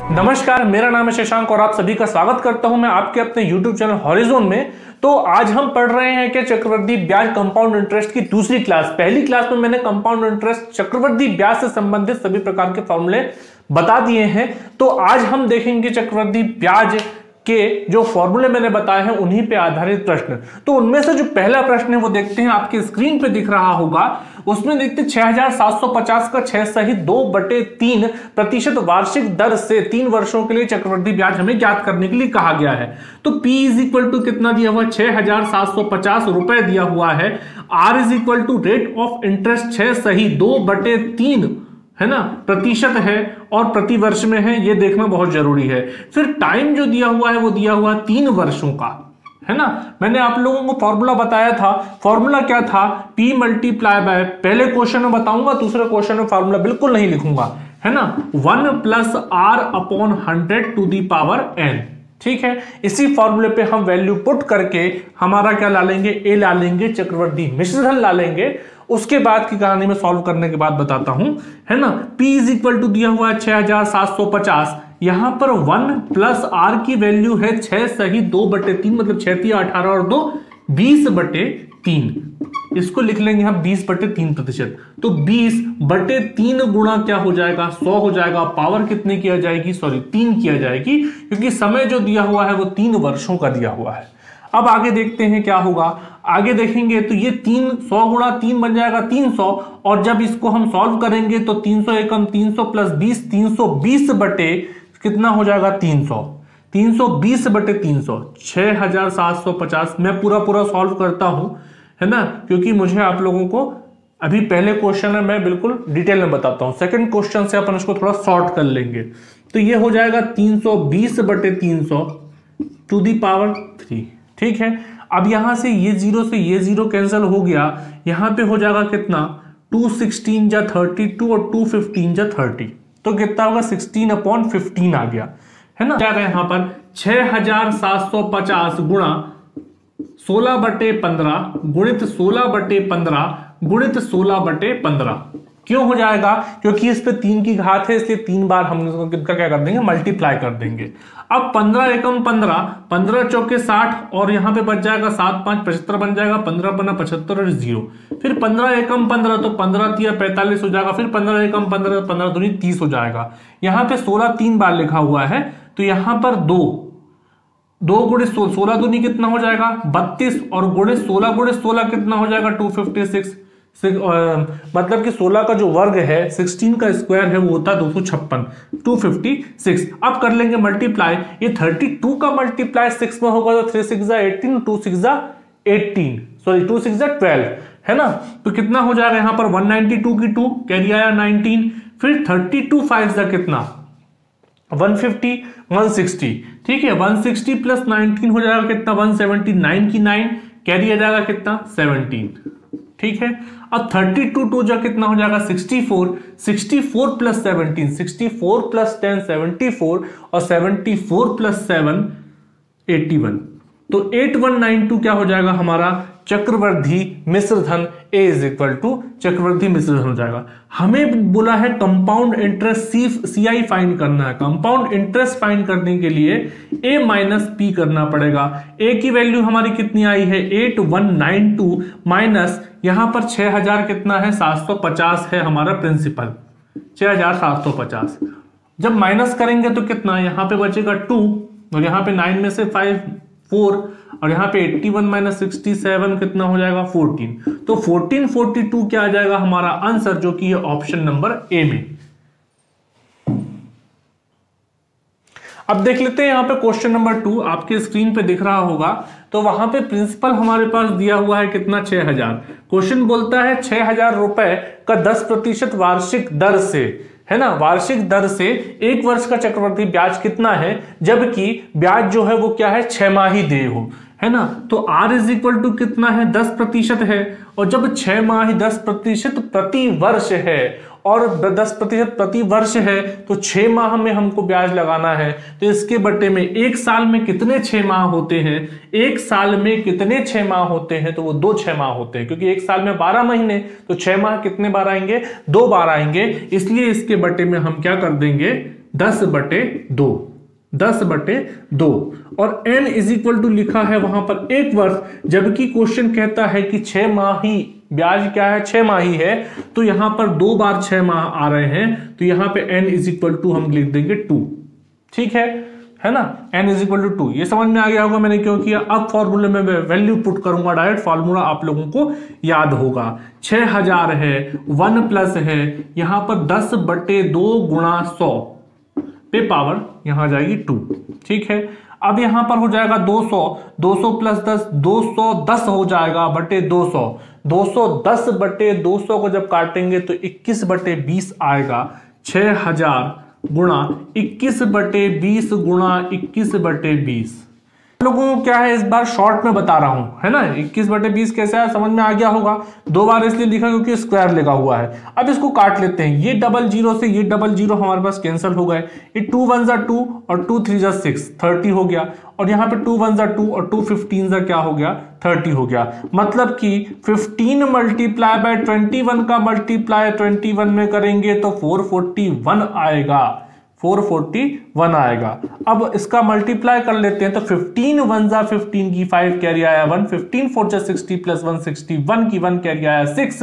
नमस्कार, मेरा नाम है शशांक और आप सभी का स्वागत करता हूं मैं आपके अपने YouTube चैनल हॉरिजॉन में। तो आज हम पढ़ रहे हैं कि चक्रवृद्धि ब्याज कंपाउंड इंटरेस्ट की दूसरी क्लास। पहली क्लास में मैंने कंपाउंड इंटरेस्ट चक्रवृद्धि ब्याज से संबंधित सभी प्रकार के फॉर्मूले बता दिए हैं। तो आज हम देखेंगे चक्रवृद्धि ब्याज के जो फॉर्मूले मैंने बताए हैं उन्हीं पे आधारित प्रश्न। तो उनमें से जो पहला प्रश्न है वो देखते हैं, आपके स्क्रीन पे दिख रहा होगा। उसमें देखते 6750 का 6 सहित 2/3% वार्षिक दर से 3 वर्षों के लिए चक्रवृद्धि ब्याज हमें ज्ञात करने के लिए कहा गया है। तो P इज इक्वल टू कितना दिया हुआ, 6750 रुपए दिया हुआ है। R is equal to rate of interest 6 सहित 2/3 है ना प्रतिशत है और प्रति वर्ष में है, ये देखना बहुत जरूरी है। फिर टाइम जो दिया हुआ है वो दिया हुआ 3 वर्षों का, है ना। मैंने आप लोगों को फॉर्मूला बताया था। फॉर्मूला क्या था, P मल्टीप्लाई बाय, पहले क्वेश्चन में बताऊंगा, दूसरे क्वेश्चन में फॉर्मूला बिल्कुल नहीं लिखूंगा, है ना। 1 + R/100 to the power n, ठीक है। इसी फॉर्मूले पे हम वैल्यू पुट करके हमारा क्या ला लेंगे, A ला लेंगे, चक्रवृद्धि मिश्रधन ला लेंगे। उसके बाद की कहानी में सॉल्व करने के बाद बताता हूं, है ना। P इज इक्वल टू दिया हुआ है 6750, यहां पर 1 + R की वैल्यू है 6 सहित 2/3, मतलब 6 × 18 और 2 20/3। इसको लिख लेंगे हम 20/3%। तो 20/3 गुणा क्या हो जाएगा, 100 हो जाएगा। पावर कितने किया जाएगी, 3 किया जाएगी, क्योंकि समय जो दिया हुआ है वो 3 वर्षों का दिया हुआ है। अब आगे देखते हैं क्या होगा। आगे देखेंगे तो ये 100 गुणा 3 बन जाएगा 300, और जब इसको हम सॉल्व करेंगे तो 300 एकम 300 + 20, 320 बटे कितना हो जाएगा 300, 320/300, 6750। मैं पूरा सॉल्व करता हूं, है ना, क्योंकि मुझे आप लोगों को अभी पहले क्वेश्चन है मैं बिल्कुल डिटेल में बताता हूं, सेकंड क्वेश्चन से अपन इसको थोड़ा शॉर्ट कर लेंगे। तो ये हो जाएगा 320/300 टू दी पावर 3, ठीक है। अब यहां से ये 0 से ये 0 कैंसिल हो गया, यहां पे हो जाएगा कितना, 216 × 32 और 215 × 30, तो कितना होगा 16/15 आ गया, है ना। जाएगा यहां पर 6750 गुणा 16/15 गुणित 16/15 गुणित 16/15। क्यों हो जाएगा, क्योंकि इस पे 3 की घात है, इसलिए 3 बार हम इसका क्या कर देंगे, मल्टीप्लाई कर देंगे। अब 15 एकम 15, 15 चौके 60, और यहां पे बच जाएगा 7 × 5 75 बन जाएगा, 15 × 75 और 0। फिर 15 एकम 15, तो 15 × 3 45 हो जाएगा। फिर 15 एकम 15, 15 दूनी 30 हो जाएगा। यहाँ पे 16 3 बार लिखा हुआ है, तो यहां पर 2 गुणित 16 दूनी कितना हो जाएगा 32, और गुणित 16 कितना हो जाएगा 256। मतलब कि 16 का जो वर्ग है, 16 का स्क्वायर है, वो होता है 256, 256। अब कर लेंगे मल्टीप्लाई, ये 32 का मल्टीप्लाई 6 में होगा तो 3 × 6 = 18, 2 × 6 = 18, सॉरी 2 × 6 = 12, है ना। तो कितना हो जाएगा यहां पर 192 की 2 कैरी आया 19, फिर 32 5 कितना 150, 160, ठीक है। 160 + 19 हो जाएगा कितना 179 की 9 कैरी आ जाएगा कितना 17, ठीक है। अब 32 2 जा कितना हो जाएगा 64, 64 + 17, 64 + 10 74, और 74 + 7 81। तो 8192 क्या हो जाएगा हमारा चक्रवृद्धि मिश्रधन, A इज इक्वल टू चक्रवृद्धि मिश्रधन हो जाएगा। हमें बोला है कंपाउंड इंटरेस्ट CI फाइंड करना है। कंपाउंड इंटरेस्ट फाइंड करने के लिए A - P करना पड़ेगा। A की वैल्यू हमारी कितनी आई है 8192 माइनस यहां पर 6000 कितना है 750 है हमारा प्रिंसिपल, 6750। जब माइनस करेंगे तो कितना, यहां पे बचेगा 2, और यहां पे 9 में से 5 4, और यहां पे 81 - 67 कितना हो जाएगा 14। तो 1442 क्या आ जाएगा हमारा आंसर, जो कि है ऑप्शन नंबर A में। अब देख लेते हैं यहां पे क्वेश्चन नंबर 2 आपके स्क्रीन पे दिख रहा होगा। तो वहां पे प्रिंसिपल हमारे पास दिया हुआ है कितना 6000। क्वेश्चन बोलता है 6000 रुपए का 10% वार्षिक दर से, है ना, वार्षिक दर से 1 वर्ष का चक्रवृद्धि ब्याज कितना है, जबकि ब्याज जो है वो क्या है 6 माही देय हो, है ना। तो R इज इक्वल टू कितना है 10% है, और जब 6 माही 10% प्रति वर्ष है, और 10% प्रति वर्ष है, तो 6 माह में हमको ब्याज लगाना है। तो इसके बटे में 1 साल में कितने 6 माह होते हैं, 1 साल में कितने 6 माह होते हैं, तो वो 2 6 माह होते हैं, क्योंकि 1 साल में 12 महीने, तो 6 माह कितने बार आएंगे, 2 बार आएंगे। इसलिए इसके बटे में हम क्या कर देंगे 10/2, 10/2। और n इज इक्वल टू लिखा है वहां पर 1 वर्ष, जबकि क्वेश्चन कहता है कि 6 माही ब्याज क्या है, 6 माही है, तो यहां पर 2 बार 6 माह आ रहे हैं, तो यहां पे n इज इक्वल टू हम लिख देंगे 2। ठीक है ना, n इज इक्वल टू 2। ये समझ में आ गया होगा मैंने क्यों किया। अब फॉर्मूले में मैं वैल्यू पुट करूंगा, डायरेक्ट फॉर्मूला आप लोगों को याद होगा। 6000 है, 1 प्लस है यहां पर 10/2 गुणा 100 पे पावर यहां जाएगी 2। ठीक है, अब यहां पर हो जाएगा 200, 200 प्लस 10, 210 हो जाएगा बटे 200। 210/200 को जब काटेंगे तो 21/20 आएगा। 6000 गुणा 21/20 गुणा 21/20। लोगों को क्या है, इस बार शॉर्ट में बता रहा हूं, है ना। 21/20 कैसे है समझ में आ गया होगा। 2 बार इसलिए लिखा क्योंकि स्क्वायर लगा हुआ है। अब इसको काट लेते हैं, ये 00 से ये 00 हमारे पास कैंसिल हो गए। ये 2 1 जा 2 और 2 3 जा 6, 30 हो गया। और यहाँ पे 2 1 जा 2 और 2 15 जा क्या हो गया, 30 हो गया। मतलब कि 15 मल्टीप्लाई बाय 21 का मल्टीप्लाई 21 में करेंगे तो 441 आएगा, 441 आएगा। अब इसका मल्टीप्लाई कर लेते हैं तो 15 1 जा 15 की 5 कैरी आया 1, 15 4 जा 60 प्लस 1 61 की 1 कैरी आया 6,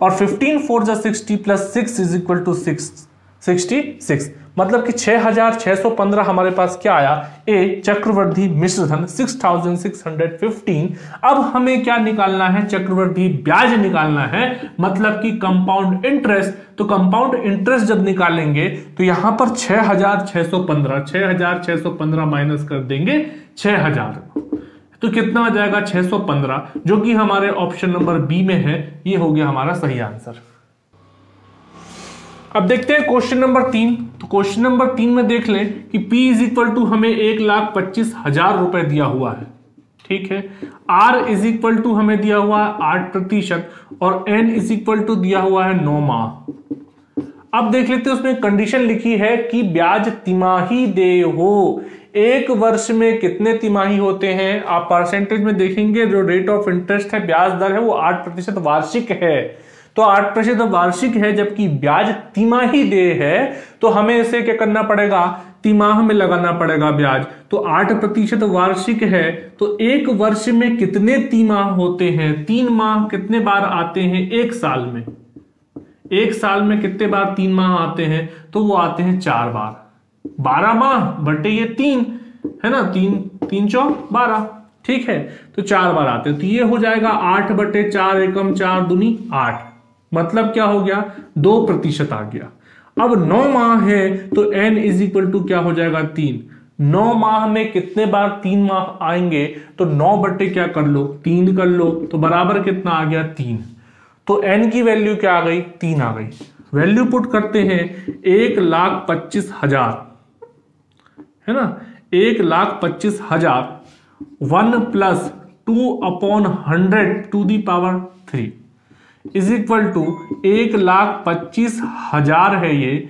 और 15 4 जा 60 प्लस 6 इज इक्वल टू 66। मतलब कि 6615 हमारे पास क्या आया, ए चक्रवृद्धि मिश्रधन 6615। अब हमें क्या निकालना है, चक्रवृद्धि ब्याज निकालना है, मतलब कि कंपाउंड इंटरेस्ट। तो कंपाउंड इंटरेस्ट जब निकालेंगे तो यहां पर 6615 माइनस कर देंगे 6000, तो कितना आ जाएगा 615, जो कि हमारे ऑप्शन नंबर बी में है। ये हो गया हमारा सही आंसर। अब देखते हैं क्वेश्चन नंबर 3। तो क्वेश्चन नंबर 3 में देख लें कि P इज इक्वल टू हमें 1,25,000 रुपए दिया हुआ है। ठीक है, R इज इक्वल टू हमें दिया हुआ है 8% और N इज इक्वल टू दिया हुआ है 9 माह। अब देख लेते हैं, उसमें कंडीशन लिखी है कि ब्याज तिमाही दे हो। 1 वर्ष में कितने तिमाही होते हैं, आप परसेंटेज में देखेंगे जो रेट ऑफ इंटरेस्ट है, ब्याज दर है, वो 8% वार्षिक है। तो 8% वार्षिक है, जबकि ब्याज तिमाही दे है, तो हमें इसे क्या करना पड़ेगा, तिमाह में लगाना पड़ेगा ब्याज। तो 8% वार्षिक है, तो 1 वर्ष में कितने तिमाह होते हैं, 3 माह कितने बार आते हैं 1 साल में, 1 साल में कितने बार 3 माह आते हैं, तो वो आते हैं 4 बार। 12 माह बटे ये 3 है ना, 3 चौक 12। ठीक है, तो 4 बार आते हैं, तो ये हो जाएगा 8/4 एकम 4 दूनी 8, मतलब क्या हो गया 2% आ गया। अब 9 माह है तो n इज इक्वल टू क्या हो जाएगा 3। 9 माह में कितने बार 3 माह आएंगे, तो 9 बटे क्या कर लो 3 कर लो, तो बराबर कितना आ गया 3। तो n की वैल्यू क्या आ गई 3 आ गई। वैल्यू पुट करते हैं 1,25,000 है ना, 1,25,000 1 plus 2/100 to the power 3 is equal to 1,25,000 है ये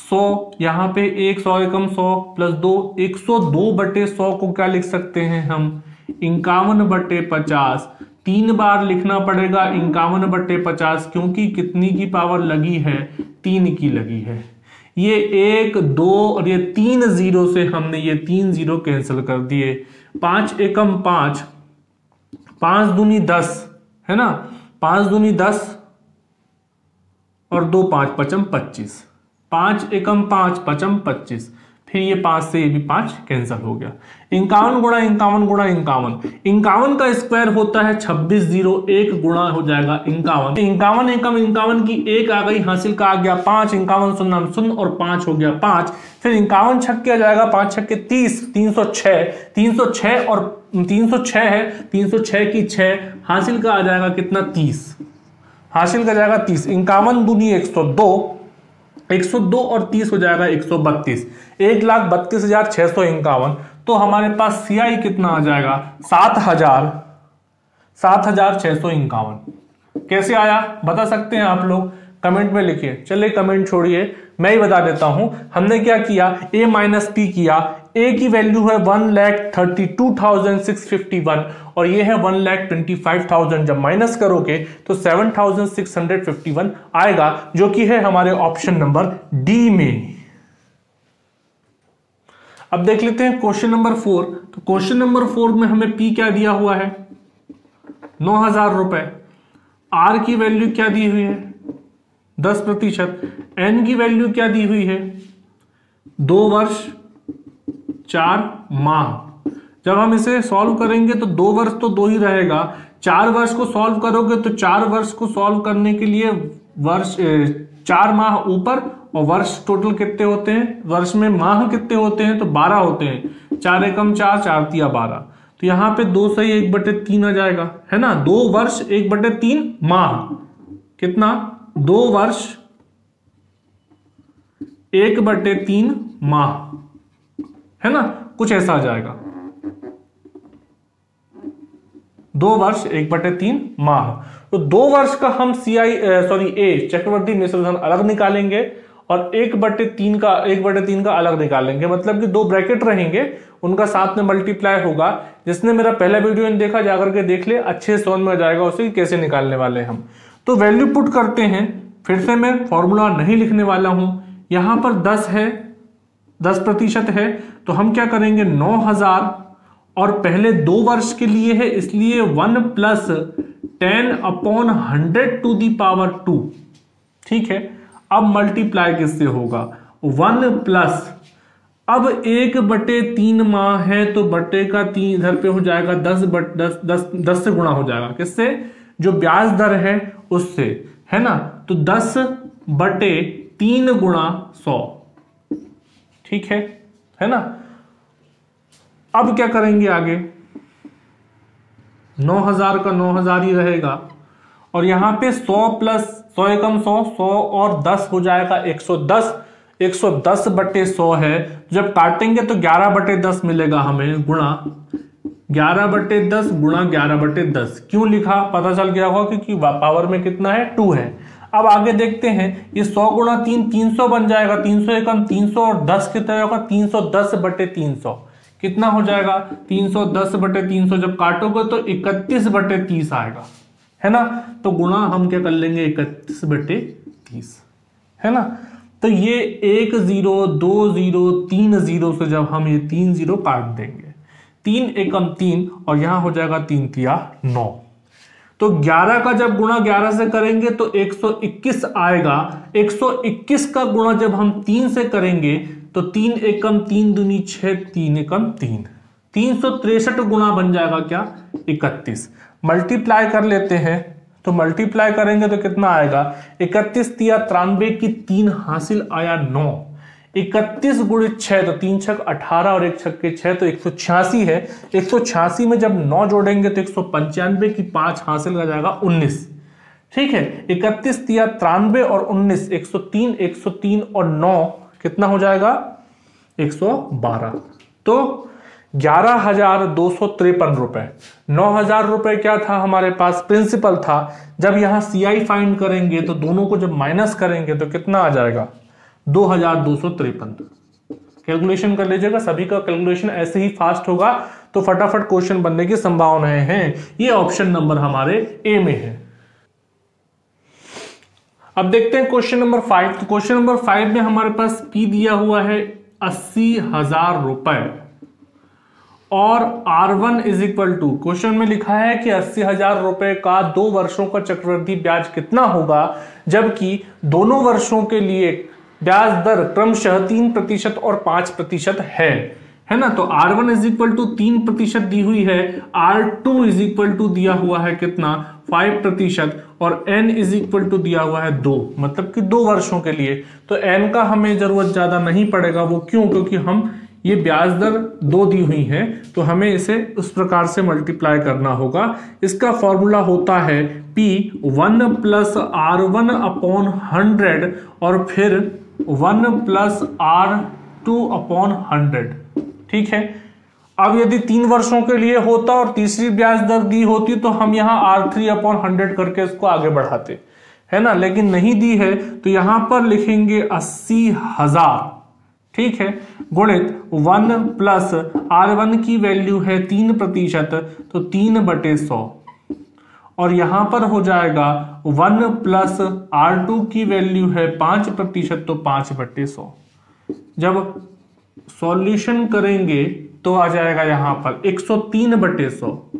100, यहां पे 100 एकम 100 प्लस 2 102/100 को क्या लिख सकते हैं हम 51/50। 3 बार लिखना पड़ेगा 51/50, क्योंकि कितनी की पावर लगी है 3 की लगी है। ये 1 2 और ये 3 जीरो से हमने ये 3 जीरो कैंसिल कर दिए। 5 एकम 5, 5 दूनी 10 है ना, 5 दूनी 10 और 2 5 पचम 25, 5 एकम 5 पचम 25, फिर ये 5 से ये भी 5 कैंसिल हो गया। 51 गुणा 51 गुणा 51, 51 का स्क्वायर होता है 26, 0 1 गुणा हो जाएगा 51। 51 एकम 51 की 1 आ गई, हासिल का आ गया 5, 51 शून्य 0 और 5 हो गया 5। फिर 51 छक्के आ जाएगा, 5 छक्के 30, 306, 306 और 306 है, 306 की 6 हासिल का आ जाएगा कितना 30, हासिल का जाएगा 30। 51 दूनी 102, 102 और 30 हो जाएगा 132, 1,32,651। तो हमारे पास सीआई कितना आ जाएगा 7,651। कैसे आया बता सकते हैं आप लोग, कमेंट में लिखिए। चलिए कमेंट छोड़िए, मैं ही बता देता हूं। हमने क्या किया, a माइनस पी किया। a की वैल्यू है 1,32,651 और ये है 1,25,000। जब माइनस करोगे तो 7,651 आएगा, जो कि है हमारे ऑप्शन नंबर डी में। अब देख लेते हैं क्वेश्चन नंबर 4। तो क्वेश्चन नंबर 4 में हमें पी क्या दिया हुआ है, 9,000 रुपए। आर की वैल्यू क्या दी हुई है, 10%। एन की वैल्यू क्या दी हुई है, 2 वर्ष 4 माह। जब हम इसे सॉल्व करेंगे तो 2 वर्ष तो 2 ही रहेगा, 4 वर्ष को सॉल्व करोगे तो 4 वर्ष को सॉल्व करने के लिए वर्ष 4 माह ऊपर और वर्ष टोटल कितने होते हैं, वर्ष में माह कितने होते हैं, तो 12 होते हैं। 4 एकम 4, 4 तिया 12। तो यहां पे 2 सही 1/3 आ जाएगा, है ना। 2 वर्ष 1/3 माह, कितना, 2 वर्ष 1/3 माह, है ना, कुछ ऐसा आ जाएगा। 2 वर्ष 1/3 माह। तो 2 वर्ष का हम ए चक्रवर्ती मिश्र धन अलग निकालेंगे और 1/3 का अलग निकालेंगे। मतलब कि 2 ब्रैकेट रहेंगे, उनका साथ में मल्टीप्लाई होगा। जिसने मेरा पहला वीडियो नहीं देखा जाकर के देख ले, अच्छे समझ में आ जाएगा उसे कैसे निकालने वाले हम। तो वैल्यू पुट करते हैं। फिर से मैं फॉर्मूला नहीं लिखने वाला हूं। यहां पर 10 है, 10% है, तो हम क्या करेंगे, 9,000 और पहले 2 वर्ष के लिए है, इसलिए 1 + 10/100⁻²। ठीक है। अब मल्टीप्लाई किससे होगा, 1 प्लस, अब 1/3 माह है तो बटे का 3 इधर पे हो जाएगा, 10 से गुणा हो जाएगा, किससे, जो ब्याज दर है उससे, है ना। तो 10/3 गुणा 100, ठीक है ना। अब क्या करेंगे आगे, 9,000 का 9,000 ही रहेगा और यहां पे 100 + 100 एकम 100, 100 और 10 हो जाएगा 110। 110/100 है, जब काटेंगे तो 11/10 मिलेगा हमें, गुणा 11/10 गुणा 11/10। क्यों लिखा, पता चल गया होगा, क्योंकि पावर में कितना है, 2 है। अब आगे देखते हैं, ये 100 × 3 300 बन जाएगा, 300 एकम 300 और 10 कितना होगा, 310/300। कितना हो जाएगा, 310/300। जब काटोगे तो 31/30 आएगा, है ना। तो गुणा हम क्या कर लेंगे, 31/30, है ना। तो ये 1 0 2 0 3 0 से जब हम ये 3 0 काट देंगे, 3 एकम 3 और यहां हो जाएगा 3 तिया 9। तो 11 का जब गुणा 11 से करेंगे तो 121 आएगा। 121 का गुणा जब हम 3 से करेंगे तो 3 एकम 3 दूनी 6, 3 एकम 3, 363 गुणा बन जाएगा क्या, 31। मल्टीप्लाई कर लेते हैं, तो मल्टीप्लाई करेंगे तो कितना आएगा, 31 तिया 93 की 3 हासिल आया 9। 31 × 6 तो 3 छक 18 और 1 छक के 6 तो 186 है। 186 में जब 9 जोड़ेंगे तो 195 की 5 हासिल आ जाएगा 19। ठीक है। 31 तिया 93 और 19, 103, 103 और 9 कितना हो जाएगा, 112। तो 11,253 रुपए। 9,000 रुपए क्या था हमारे पास, प्रिंसिपल था। जब यहां CI फाइंड करेंगे तो दोनों को जब माइनस करेंगे तो कितना आ जाएगा, 2,253। कैलकुलेशन कर लीजिएगा, सभी का कैलकुलेशन ऐसे ही फास्ट होगा तो फटाफट क्वेश्चन बनने की संभावनाएं हैं। ये ऑप्शन नंबर हमारे ए में है। अब देखते हैं क्वेश्चन नंबर 5। तो क्वेश्चन नंबर 5 में हमारे पास पी दिया हुआ है 80,000 रुपए और R1 = क्वेश्चन में लिखा है कि 80,000 रुपए का 2 वर्षों का चक्रवृद्धि ब्याज कितना होगा, जबकि दोनों वर्षों के लिए ब्याज दर क्रमशः 3% और 5% है ना। तो R1 = 3% दी हुई है, R2 = दिया हुआ है कितना, 5% और N = दिया हुआ है 2, मतलब कि 2 वर्षों के लिए। तो N का हमें जरूरत ज्यादा नहीं पड़ेगा, वो क्यों, क्योंकि हम ये ब्याज दर 2 दी हुई है तो हमें इसे उस प्रकार से मल्टीप्लाई करना होगा। इसका फॉर्मूला होता है P 1 + R1/100 और फिर 1 + R2/100। ठीक है। अब यदि 3 वर्षों के लिए होता और तीसरी ब्याज दर दी होती तो हम यहाँ R3/100 करके इसको आगे बढ़ाते, है ना। लेकिन नहीं दी है तो यहां पर लिखेंगे 80,000, ठीक है, गुणित 1 + R1 की वैल्यू है 3%, तो 3/100 और यहां पर हो जाएगा 1 + R2 की वैल्यू है 5%, तो 5/100। जब सॉल्यूशन करेंगे तो आ जाएगा यहां पर 103/100,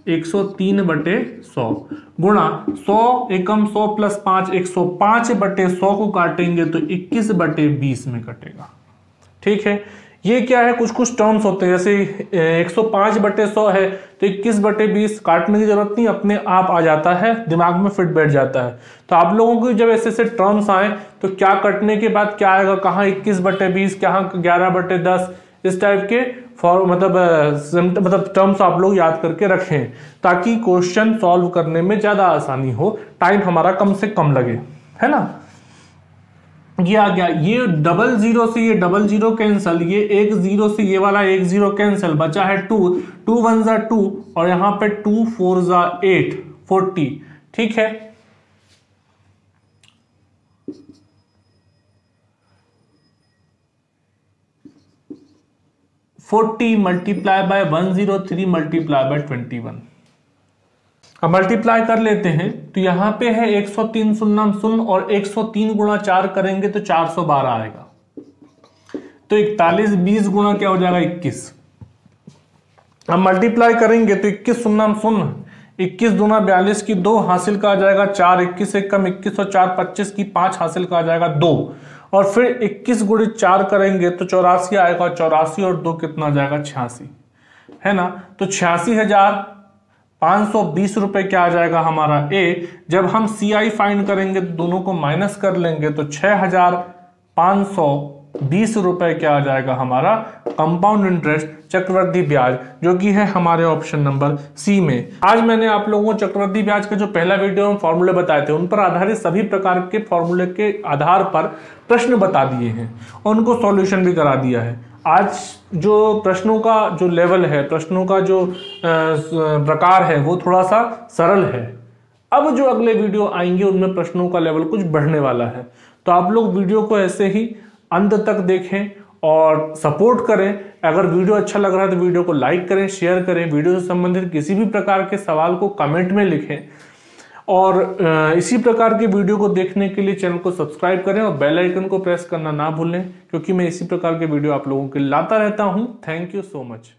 103/100 गुणा 100 एकम 100 प्लस 5, 105/100 को काटेंगे तो 21/20 में कटेगा। ठीक है, ये क्या है, कुछ कुछ टर्म्स होते हैं, जैसे 105/100 है तो 21/20 काटने की जरूरत नहीं, अपने आप आ जाता है, दिमाग में फिट बैठ जाता है। तो आप लोगों को जब ऐसे ऐसे टर्म्स आए तो क्या कटने के बाद क्या आएगा, कहाँ 21/20, कहाँ 11/10, इस टाइप के मतलब टर्म्स आप लोग याद करके रखें ताकि क्वेश्चन सॉल्व करने में ज्यादा आसानी हो, टाइम हमारा कम से कम लगे, है ना। ये आ गया, ये 00 से ये 00 कैंसल, ये 10 से ये वाला 10 कैंसल, बचा है 2, 2 1 जा 2 और यहां पे 2 4 जा 8, 40। ठीक है, $40 मल्टीप्लाई बाय 103 मल्टीप्लाई बाय 21। अब मल्टीप्लाई कर लेते हैं तो यहां पे है 103 शून्य शून्य और 103 गुणा 4 करेंगे तो 412 आएगा। तो 41 20 गुणा क्या हो जाएगा 21। अब मल्टीप्लाई करेंगे तो 21 शून्य शून्य, 21 दूना 42 की 2 हासिल का आ जाएगा 4, 21 एक कम 21 और 4 25 की 5 हासिल का आ जाएगा 2 और फिर 21 गुणित 4 करेंगे तो 84 आएगा, 84 और 2 कितना आ जाएगा 86, है ना। तो 86,520 रुपए क्या आ जाएगा हमारा ए। जब हम CI फाइंड करेंगे तो दोनों को माइनस कर लेंगे तो 6,520 रुपए क्या आ जाएगा हमारा कंपाउंड इंटरेस्ट, चक्रवृद्धि ब्याज, जो कि है हमारे ऑप्शन नंबर सी में। आज मैंने आप लोगों को चक्रवृद्धि ब्याज का जो पहला वीडियो में फॉर्मूले बताए थे उन पर आधारित सभी प्रकार के फॉर्मूले के आधार पर प्रश्न बता दिए हैं और उनको सॉल्यूशन भी करा दिया है। आज जो प्रश्नों का जो लेवल है, प्रश्नों का जो प्रकार है वो थोड़ा सा सरल है। अब जो अगले वीडियो आएंगे उनमें प्रश्नों का लेवल कुछ बढ़ने वाला है, तो आप लोग वीडियो को ऐसे ही अंत तक देखें और सपोर्ट करें। अगर वीडियो अच्छा लग रहा है तो वीडियो को लाइक करें, शेयर करें, वीडियो से संबंधित किसी भी प्रकार के सवाल को कमेंट में लिखें और इसी प्रकार के वीडियो को देखने के लिए चैनल को सब्सक्राइब करें और बेल आइकन को प्रेस करना ना भूलें, क्योंकि मैं इसी प्रकार के वीडियो आप लोगों के लिए लाता रहता हूं। Thank you so much.